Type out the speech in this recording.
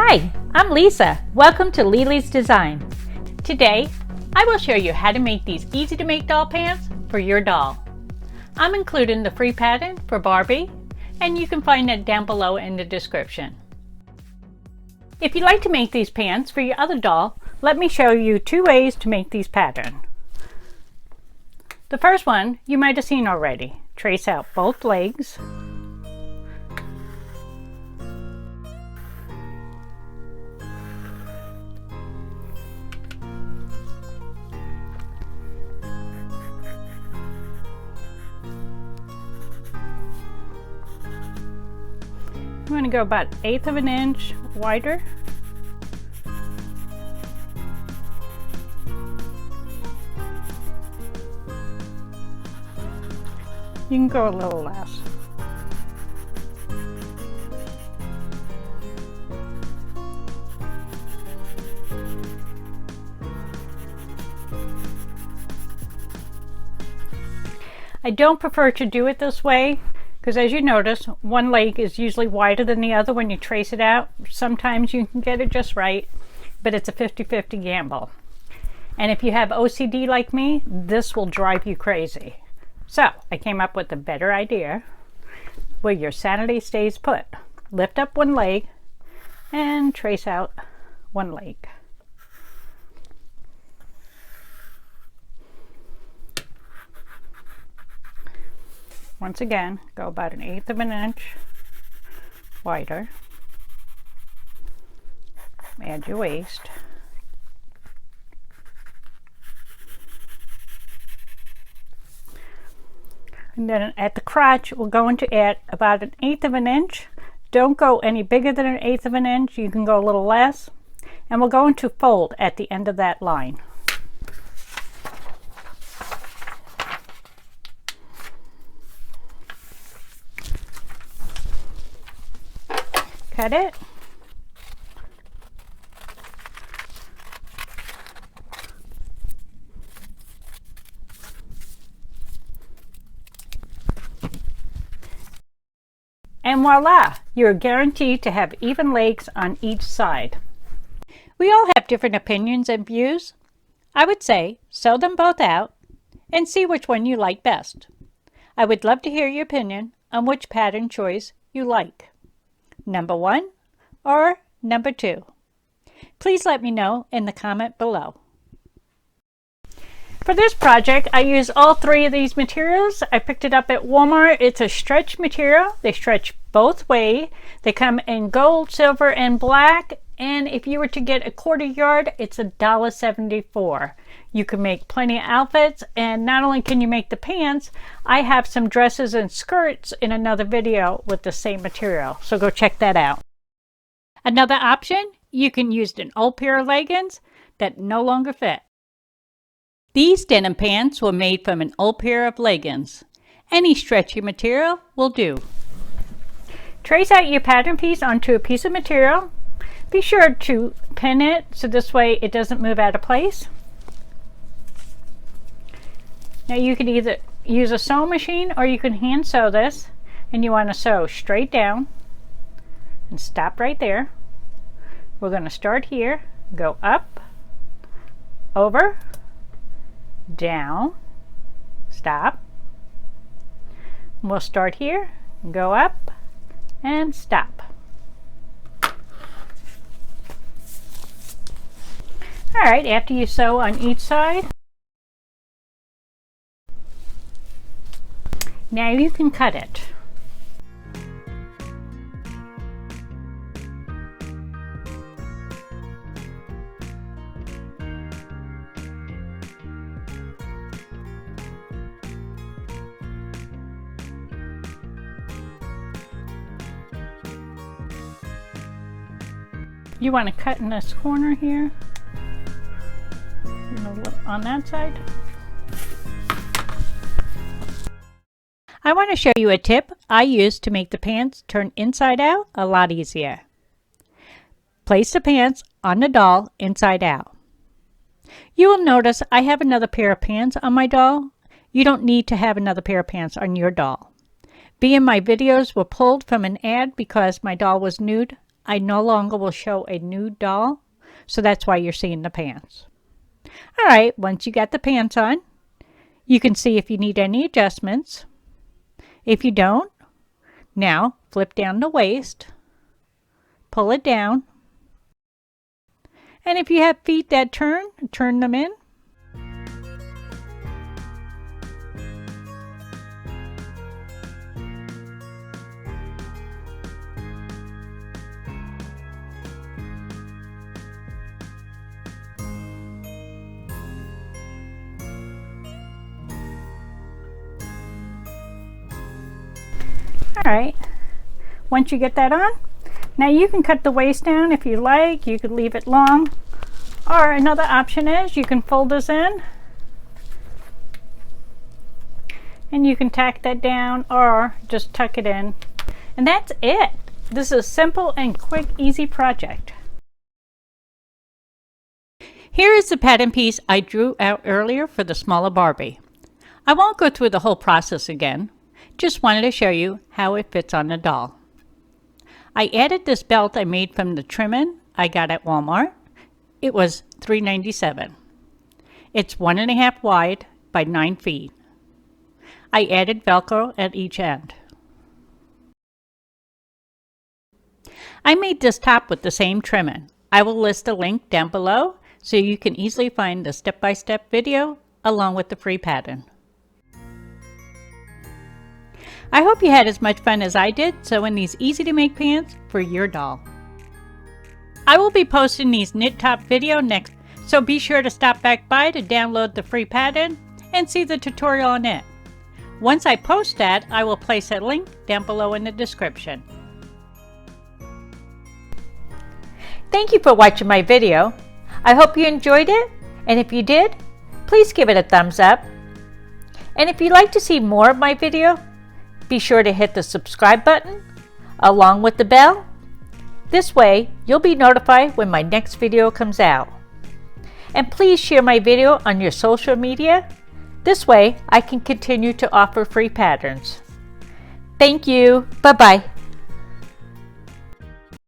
Hi, I'm Lisa. Welcome to Lily's Design. Today, I will show you how to make these easy to make doll pants for your doll. I'm including the free pattern for Barbie, and you can find it down below in the description. If you'd like to make these pants for your other doll, let me show you 2 ways to make these patterns. The first one you might have seen already. Trace out both legs. I'm going to go about 1/8 of an inch wider. You can go a little less. I don't prefer to do it this way, because as you notice, one leg is usually wider than the other when you trace it out. Sometimes you can get it just right, but it's a 50-50 gamble. And if you have OCD like me, this will drive you crazy. So I came up with a better idea where your sanity stays put. Lift up one leg and trace out one leg. Once again, go about 1/8 of an inch wider. Add your waist. And then at the crotch, we're going to add about 1/8 of an inch. Don't go any bigger than 1/8 of an inch. You can go a little less. And we're going to fold at the end of that line. Cut it. And voila, you're guaranteed to have even legs on each side. We all have different opinions and views. I would say sew them both out and see which one you like best. I would love to hear your opinion on which pattern choice you like. Number 1 or number 2. Please let me know in the comment below. For this project, I used all 3 of these materials. I picked it up at Walmart. It's a stretch material. They stretch both ways. They come in gold, silver, and black. And if you were to get a 1/4 yard, it's $1.74. You can make plenty of outfits, and not only can you make the pants, I have some dresses and skirts in another video with the same material. So go check that out. Another option, you can use an old pair of leggings that no longer fit. These denim pants were made from an old pair of leggings. Any stretchy material will do. Trace out your pattern piece onto a piece of material. Be sure to pin it so this way it doesn't move out of place. Now you can either use a sewing machine or you can hand sew this, and you want to sew straight down and stop right there. We're going to start here, go up, over, down, stop. We'll start here, go up, and stop. Alright, after you sew on each side, now you can cut it. You want to cut in this corner here, on that side. I want to show you a tip I use to make the pants turn inside out a lot easier. Place the pants on the doll inside out. You will notice I have another pair of pants on my doll. You don't need to have another pair of pants on your doll. Being my videos were pulled from an ad because my doll was nude, I no longer will show a nude doll, so that's why you're seeing the pants. All right, once you got the pants on, you can see if you need any adjustments. If you don't, now flip down the waist, pull it down, and if you have feet that turn them in. All right, once you get that on, now you can cut the waist down if you like. You could leave it long, or another option is you can fold this in and you can tack that down or just tuck it in, and that's it. This is a simple and quick, easy project. Here is the pattern piece I drew out earlier for the smaller Barbie. I won't go through the whole process again. Just wanted to show you how it fits on the doll. I added this belt I made from the trimming I got at Walmart. It was $3.97. It's 1.5 wide by 9 feet. I added Velcro at each end. I made this top with the same trimming. I will list a link down below so you can easily find the step-by-step video along with the free pattern. I hope you had as much fun as I did sewing these easy to make pants for your doll. I will be posting these knit top video next, so be sure to stop back by to download the free pattern and see the tutorial on it. Once I post that, I will place a link down below in the description. Thank you for watching my video. I hope you enjoyed it, and if you did, please give it a thumbs up. And if you'd like to see more of my video, be sure to hit the subscribe button along with the bell. This way, you'll be notified when my next video comes out. And please share my video on your social media. This way, I can continue to offer free patterns. Thank you. Bye-bye.